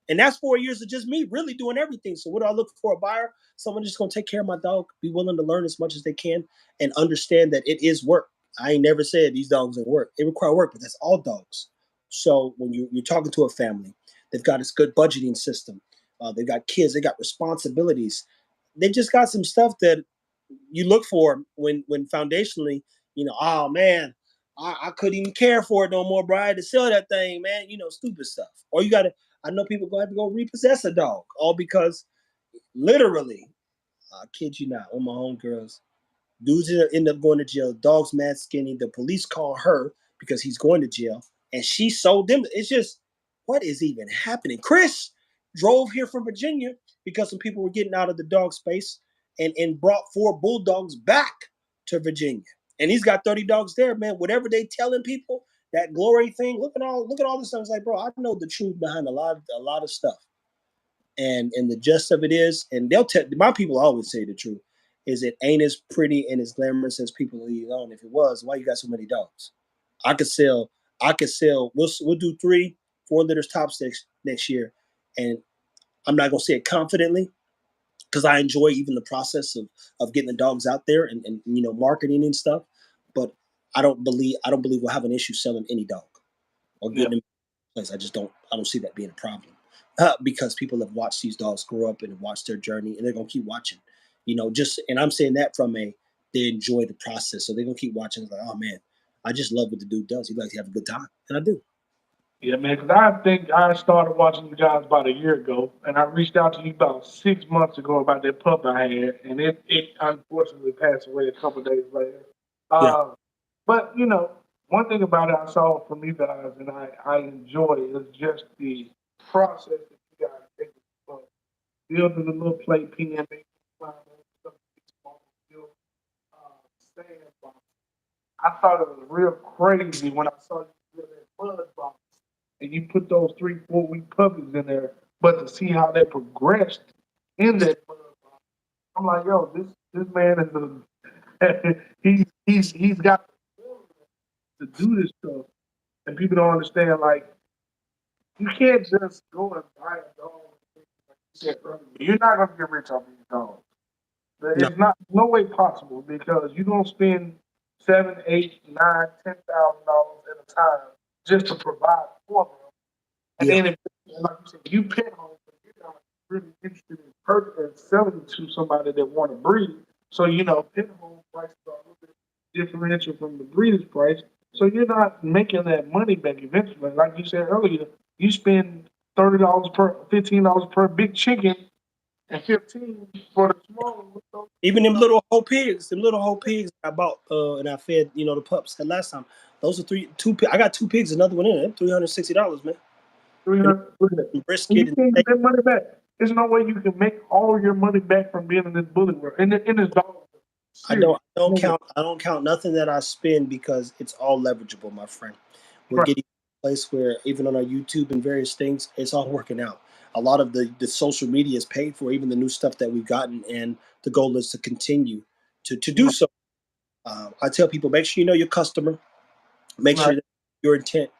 S2: And that's 4 years of just me really doing everything. So what do I look for? A buyer? Someone just gonna take care of my dog, be willing to learn as much as they can, and understand that it is work. I ain't never said these dogs don't work. They require work, but that's all dogs. So when you're talking to a family, they've got this good budgeting system. They've got kids. They got responsibilities. They just got some stuff that you look for when foundationally, oh man, I couldn't even care for it no more, bro. I had to sell that thing, man. Stupid stuff. Or you gotta. I know people going to have to go repossess a dog, all because literally, I kid you not, on my own girls, dudes end up going to jail. Dog's mad skinny. The police call her because he's going to jail, and she sold them. It's just, what is even happening? Chris drove here from Virginia because some people were getting out of the dog space and brought 4 bulldogs back to Virginia. And he's got 30 dogs there, man. Whatever they telling people, that glory thing. Look at all this stuff. It's like, bro, I know the truth behind a lot of stuff. And the gist of it is, and they'll tell my people always say the truth, is it ain't as pretty and as glamorous as people leave on. If it was, why you got so many dogs? I could sell, we'll do 3-4 litters tops next year. And I'm not gonna say it confidently because I enjoy even the process of getting the dogs out there and marketing and stuff. But I don't believe we'll have an issue selling any dog or
S1: Yeah.
S2: getting them place. I don't see that being a problem because people have watched these dogs grow up and watched their journey, and they're gonna keep watching. And I'm saying that from they enjoy the process, so they're gonna keep watching. It's like, oh man, I just love what the dude does. He likes to have a good time, and I do.
S1: Yeah, man, because I think I started watching you guys about a year ago, and I reached out to you about 6 months ago about that pup I had, and it unfortunately passed away a couple of days later.
S2: Yeah,
S1: Uh, but one thing about it I saw from you guys, and I enjoy is just the process that you guys take from building a little play pen, making stuff, build sandbox. I thought it was real crazy when I saw you build that mud box and you put those 3, 4 week puppies in there, but to see how they progressed in that mud box, I'm like, yo, this man is he's got to do this stuff, and people don't understand. Like, you can't just go and buy a dog. Like you said earlier. You're not gonna get rich off these dogs.
S2: no,
S1: It's not no way possible because you're gonna spend 7, 8, 9, $10,000 at a time just to provide for them. And
S2: yeah,
S1: then, like you said, you pet home, but you're not really interested in selling to somebody that want to breed. So pet home prices are a little bit differential from the breeder's price. So you're not making that money back eventually. Like you said earlier, you spend $30 per, $15 per big chicken, and 15 for the small one. So,
S2: even them little whole pigs I bought and I fed the pups that last time. Those are I got 2 pigs, another one in it. $360, man.
S1: three
S2: You know,
S1: hundred.
S2: some
S1: And
S2: brisket
S1: you
S2: and
S1: can't
S2: steak.
S1: get that money back. There's no way you can make all your money back from being in this bullet world. In this dog world.
S2: I
S1: Serious.
S2: don't I don't
S1: No way.
S2: count I don't count nothing that I spend because it's all leverageable, my friend. We're
S1: Right.
S2: getting to a place where even on our YouTube and various things, it's all working out. A lot of the social media is paid for, even the new stuff that we've gotten, and the goal is to continue to do
S1: Right.
S2: so. I tell people, make sure you know your customer, make
S1: Right.
S2: sure that your intent,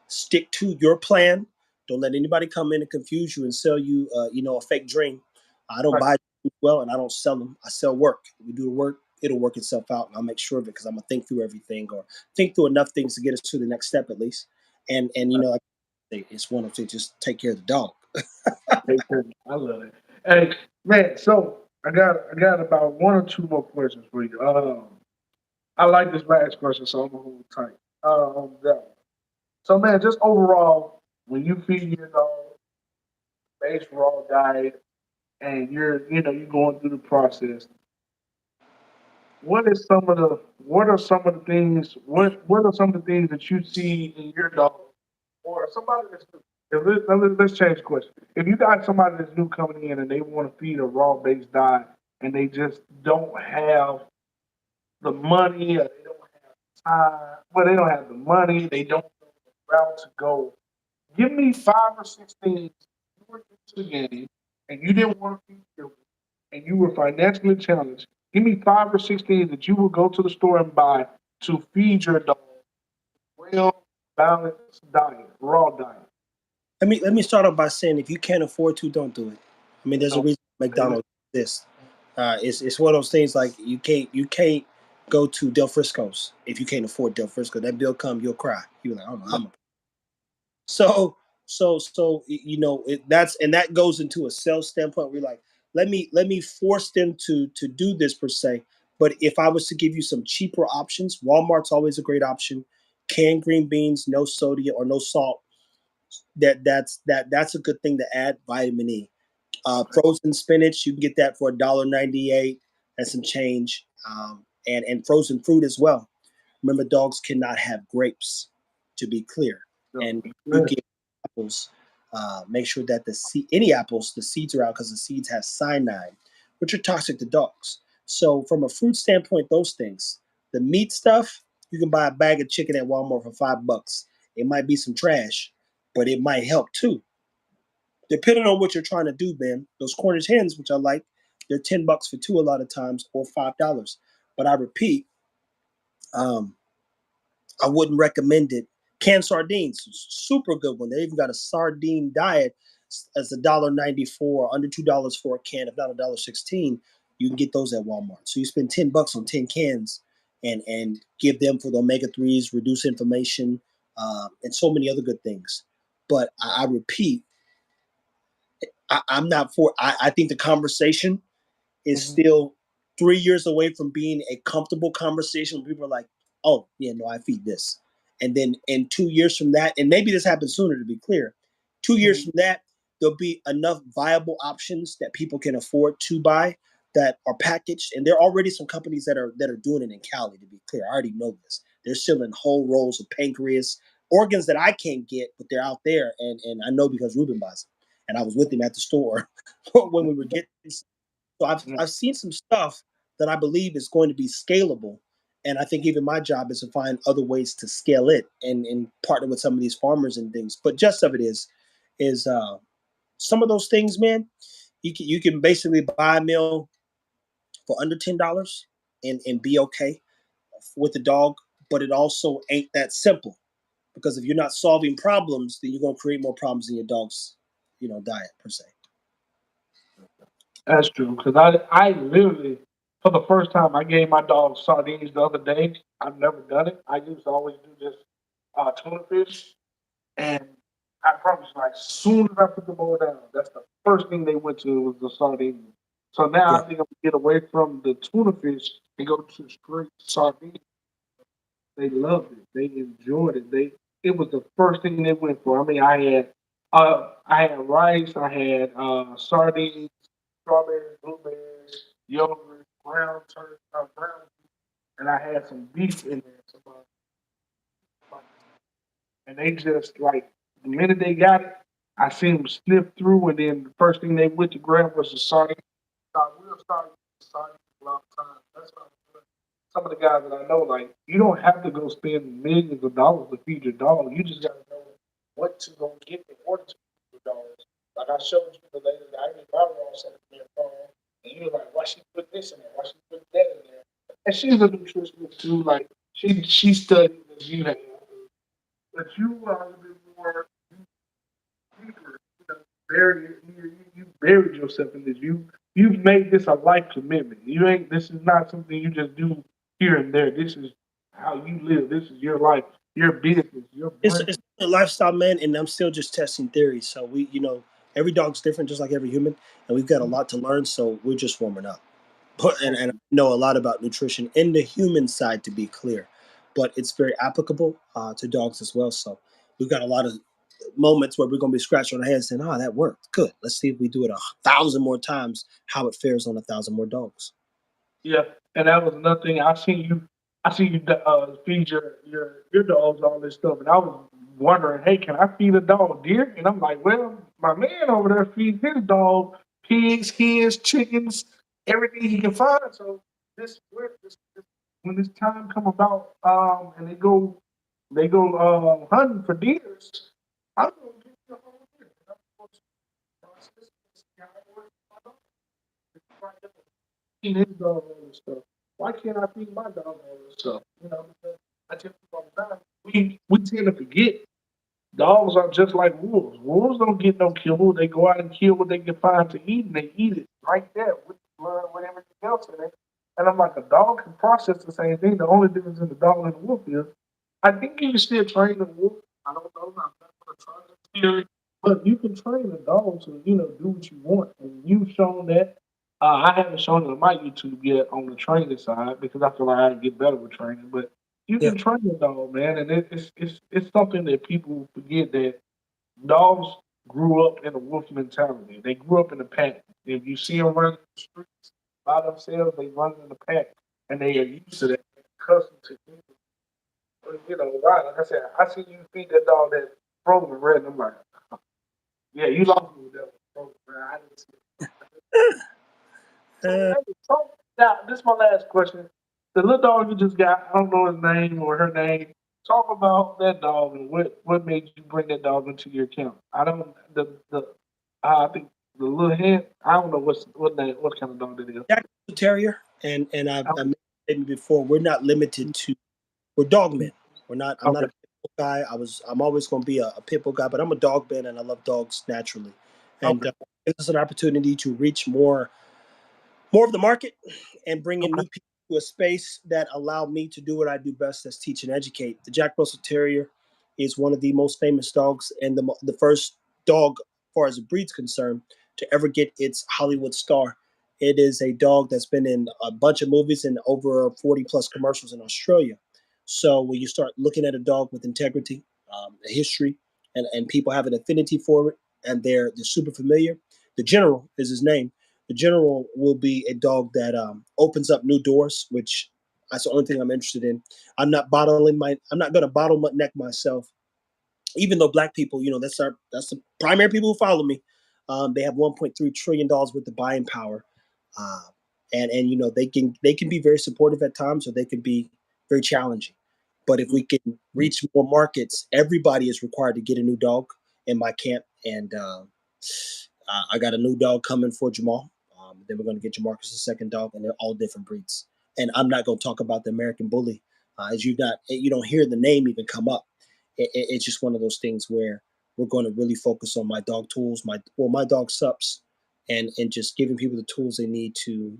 S2: stick to your plan. Don't let anybody come in and confuse you and sell you, a fake dream. I don't
S1: Right.
S2: buy well, and I don't sell them. I sell work. If we do the work, it'll work itself out, and I'll make sure of it because I'm gonna think through everything or think through enough things to get us to the next step at least. And like I say, it's one of to just take care of the dog.
S1: Take care. I love it. Hey, man. So I got about one or two more questions for you. I like this last question, so I'm gonna hold tight. On that one. So, man, just overall, when you feed your dog base raw diet, and you're going through the process, what are some of the things what are some of the things that you see in your dog or somebody that's new? Let's change the question. If you got somebody that's new coming in and they want to feed a raw based diet and they just don't have the money or they don't have time, well, they don't have the money, they don't know the route to go. Give me 5 or 6 things you were into the game and you didn't want to feed children and you were financially challenged. Give me 5 or 6 things that you would go to the store and buy to feed your dog well balanced diet, raw diet.
S2: Let me start off by saying if you can't afford to, don't do it. I mean, there's a
S1: No,
S2: reason McDonald's exists. It's one of those things like you can't go to Del Frisco's if you can't afford Del Frisco. That bill come, you'll cry. You're like, I don't know, so that's and that goes into a sales standpoint. We're like, let me force them to do this per se. But if I was to give you some cheaper options, Walmart's always a great option. Canned green beans, no sodium or no salt. That's a good thing to add. Vitamin E. Frozen spinach, you can get that for $1.98 and some change. And frozen fruit as well. Remember, dogs cannot have grapes, to be clear.
S1: no,
S2: And you
S1: good.
S2: get apples, make sure that any apples, the seeds are out because the seeds have cyanide, which are toxic to dogs. So, from a fruit standpoint, those things. The meat stuff, you can buy a bag of chicken at Walmart for $5. It might be some trash, but it might help too. Depending on what you're trying to do, Ben. Those Cornish hens, which I like, they're $10 for two a lot of times, or $5. But I repeat, um, I wouldn't recommend it. Canned sardines, super good one. They even got a sardine diet as $1.94, under $2 for a can, if not $1.16. You can get those at Walmart. So you spend $10 on 10 cans, and give them for the omega 3s, reduce inflammation, and so many other good things. But I repeat, I'm not for. I think the conversation is
S1: Mhm.
S2: still 3 years away from being a comfortable conversation where people are like, oh, yeah, no, I feed this. And then in 2 years from that, and maybe this happens sooner to be clear, 2 years
S1: Mhm.
S2: from that, there'll be enough viable options that people can afford to buy that are packaged. And there are already some companies that are doing it in Cali, to be clear. I already know this. They're selling whole rolls of pancreas, organs that I can't get, but they're out there. And I know because Ruben buys them. And I was with him at the store when we were getting, so
S1: Yeah.
S2: I've seen some stuff that I believe is going to be scalable, and I think even my job is to find other ways to scale it and partner with some of these farmers and things. But just of it is some of those things, man. You can basically buy a meal for under $10 and be okay with the dog, but it also ain't that simple because if you're not solving problems, then you're gonna create more problems in your dog's diet per se.
S1: That's true. Because I literally, for the first time, I gave my dog sardines the other day. I've never done it. I used to always do just tuna fish. And I promise you, like, soon as I put the bowl down, that's the first thing they went to was the sardines. So now
S2: Yeah.
S1: I think I'm gonna get away from the tuna fish and go to straight sardines. They loved it. They enjoyed it. It was the first thing they went for. I mean, I had rice, I had sardines, strawberries, blueberries, yogurt, ground turkey, ground, and I had some beef in there. And they just like the minute they got it, I seen them sniff through, and then the first thing they went to grab was the sardine. We'll start with the sardine a long time. That's what I'm doing. Some of the guys that I know, like, you don't have to go spend millions of dollars to feed your dog. You just gotta know what to go get in order to feed your dog. Like I showed you the lady that I did my raw set in their phone, and you were like, why she put this in there? Why she put that in there? And she's a nutritionist too. Like she studied as you have, but you are a little bit more deeper. You know, buried, you buried yourself in this. you've made this a life commitment. You ain't. This is not something you just do here and there. This is how you live. This is your life, your business, your
S2: It's
S1: brand.
S2: a lifestyle, man, and I'm still just testing theories. So every dog's different, just like every human, and we've got a lot to learn. So we're just warming up. But and I know a lot about nutrition in the human side, to be clear, but it's very applicable to dogs as well. So we've got a lot of moments where we're going to be scratching our heads saying, "Oh, that worked. Good. Let's see if we do it 1,000 more times, how it fares on 1,000 more dogs."
S1: Yeah, and that was another thing. I seen you feed your dogs all this stuff, and I was wondering, hey, can I feed a dog deer? And I'm like, well, my man over there feeds his dog pigs, hens, chickens, everything he can find. So when this time come about, and they go hunting for deers, I'm gonna give you a whole deer. I'm going to process this guy works my dog. Feed his dog all this stuff. Why can't I feed my dog all this stuff? Because I tell people all the time, we tend to forget dogs are just like wolves. Wolves don't get no kibble. They go out and kill what they can find to eat, and they eat it right there with the blood, with everything else in it. And I'm like, a dog can process the same thing. The only difference in the dog and the wolf is, I think you can still train the wolf. I don't know. I'm not going to try this theory, but you can train a dog to do what you want, and you've shown that. I haven't shown it on my YouTube yet on the training side because I feel like I can get better with training. But you
S2: Yeah,
S1: can train a dog, man, and it's something that people forget that dogs grew up in a wolf mentality. They grew up in a pack. If you see them running the streets by themselves, they run in the pack, and they are used to that, accustomed to it. But right? Like I said, I see you feed that dog that frozen red, and I'm like, yeah, you lost me with that one, frozen red. I didn't see it. So,
S2: uh,
S1: hey, now this is my last question. The little dog you just got, I don't know his name or her name. Talk about that dog and what made you bring that dog into your camp. I don't the I think the little head. I don't know what kind of dog that is.
S2: Jack Russell Terrier, and I
S1: Okay,
S2: mentioned before, we're not limited to we're dog men. We're not. I'm not
S1: okay,
S2: a pit bull guy. I'm always going to be a pit bull guy, but I'm a dog man, and I love dogs naturally. And
S1: okay.
S2: it's an opportunity to reach more of the market and bring in
S1: Okay.
S2: new people to a space that allow me to do what I do best, as teach and educate. The Jack Russell Terrier is one of the most famous dogs and the first dog, as far as the breed's concerned, to ever get its Hollywood star. It is a dog that's been in a bunch of movies and over 40 plus commercials in Australia. So when you start looking at a dog with integrity, a history, and people have an affinity for it, and they're super familiar. The General is his name. The General will be a dog that opens up new doors, which that's the only thing I'm interested in. I'm not going to bottleneck myself, even though black people, that's the primary people who follow me. They have 1.3 trillion dollars worth of buying power, uh, and they can be very supportive at times, or they can be very challenging. But if we can reach more markets, everybody is required to get a new dog in my camp, and I got a new dog coming for Jamal. Then we're going to get Jamarcus a second dog, and they're all different breeds. And I'm not going to talk about the American Bully, as you don't hear the name even come up. It's just one of those things where we're going to really focus on my dog tools, my dog sups, and just giving people the tools they need to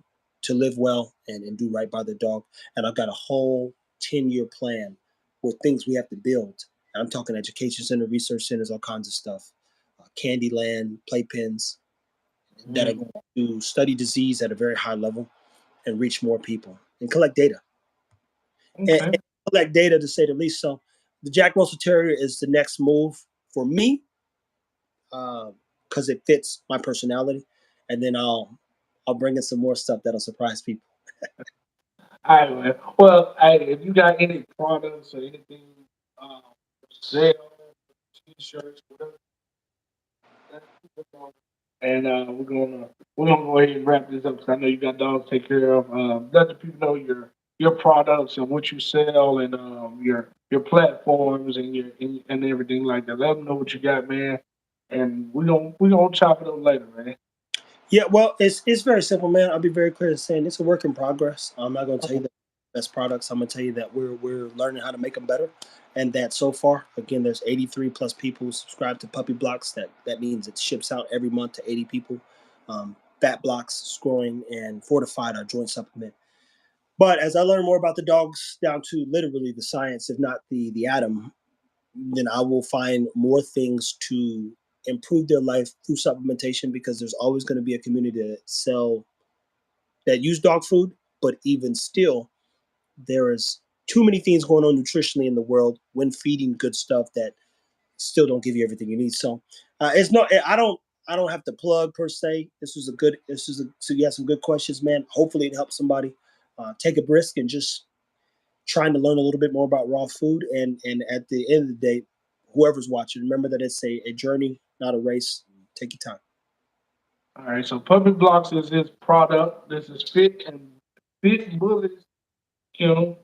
S2: live well and do right by their dog. And I've got a whole 10-year plan with things we have to build. And I'm talking education center, research centers, all kinds of stuff, Candyland, playpens that are
S1: Mm,
S2: going to study disease at a very high level and reach more people and collect data. And
S1: okay.
S2: collect data, to say the least. So the Jack Russell Terrier is the next move for me, because it fits my personality. And then I'll bring in some more stuff that'll surprise people.
S1: All right, man. Well, hey, if you got any products or anything for sale, t-shirts, whatever, and we're gonna go ahead and wrap this up because I know you got dogs to take care of. Let the people know your products and what you sell and your platforms and and everything like that. Let them know what you got, man. And we gonna chop it up later, man.
S2: Yeah, well, it's very simple, man. I'll be very clear in saying it's a work in progress. I'm not going to tell you
S1: Okay.
S2: that best products. I'm going to tell you that we're learning how to make them better, and that so far, again, there's 83 plus people who subscribe to Puppy Blocks. That means it ships out every month to 80 people. fat blocks, scoring, and fortified joint supplement. But as I learn more about the dogs down to literally the science, if not the atom, then I will find more things to improve their life through supplementation because there's always going to be a community that use dog food, but even still, there is too many things going on nutritionally in the world when feeding good stuff that still don't give you everything you need. So it's no, I don't have to plug per se. So you had some good questions, man. Hopefully it helps somebody take a risk and just trying to learn a little bit more about raw food. And at the end of the day, whoever's watching, remember that it's a journey, not a race. Take your time.
S1: All right, so Puppy Blocks is his product. This is Fit and Fit Bullets Kennel.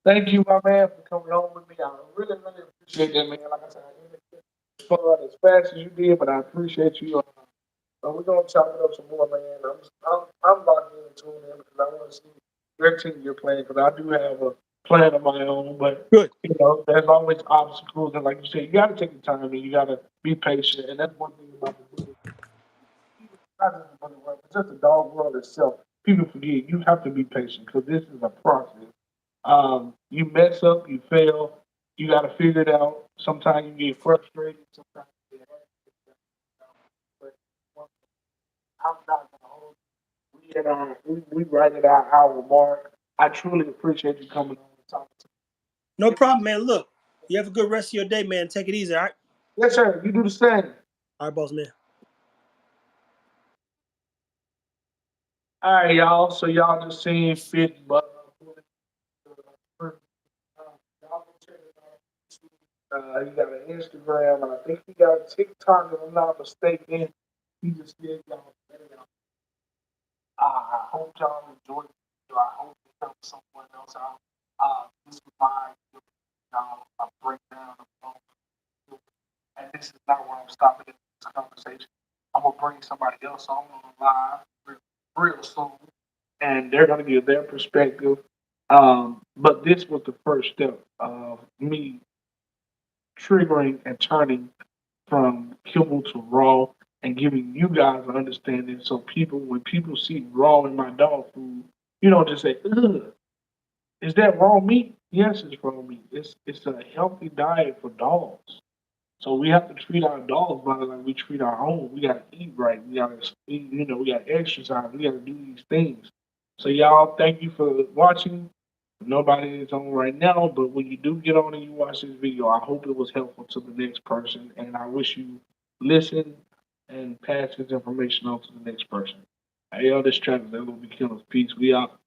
S1: Thank you, my man, for coming on with me. I really, really appreciate that, man. Like I said, I didn't get as far as fast as you did, but I appreciate you. We're gonna chop it up some more, man. I'm locked in and tuned in because I want to see your team you're playing because I do have a plan of my own, but
S2: Good.
S1: there's always obstacles, and like you said, you got to take the time and you got to be patient, and that's one thing about the bully, not just the bully world, but just the dog world itself. People forget you have to be patient because this is a process. You mess up, you fail, you got to figure it out. Sometimes you get frustrated, sometimes you get angry, but I'm not gonna hold you. We right at our hour mark. I truly appreciate you coming on and talking to
S2: No
S1: me.
S2: problem, man. Look, you have a good rest of your day, man. Take it easy, all right?
S1: Yes, sir. You do the same.
S2: All right, boss man.
S1: All right, y'all. So y'all just seen Fit, but y'all go check it out. He got an Instagram, and I think he got a TikTok, if I'm not mistaken. He just did y'all. I hope y'all enjoyed it. I hope it helped someone else out. This is my breakdown of the, and this is not where I'm stopping this conversation. I'm gonna bring somebody else on live real soon, and they're gonna give their perspective. But this was the first step of me triggering and turning from kibble to raw and giving you guys an understanding so people, when people see raw in my dog food, you don't just say, ugh, is that raw meat? Yes, it's raw meat. It's a healthy diet for dogs. So we have to treat our dogs better like we treat our own. We gotta eat right. We gotta eat, we gotta exercise. We gotta do these things. So y'all, thank you for watching. Nobody is on right now, but when you do get on and you watch this video, I hope it was helpful to the next person, and I wish you listen and pass this information on to the next person. Hey, y'all, this Travis, L.O.B Kennels. Peace. We out.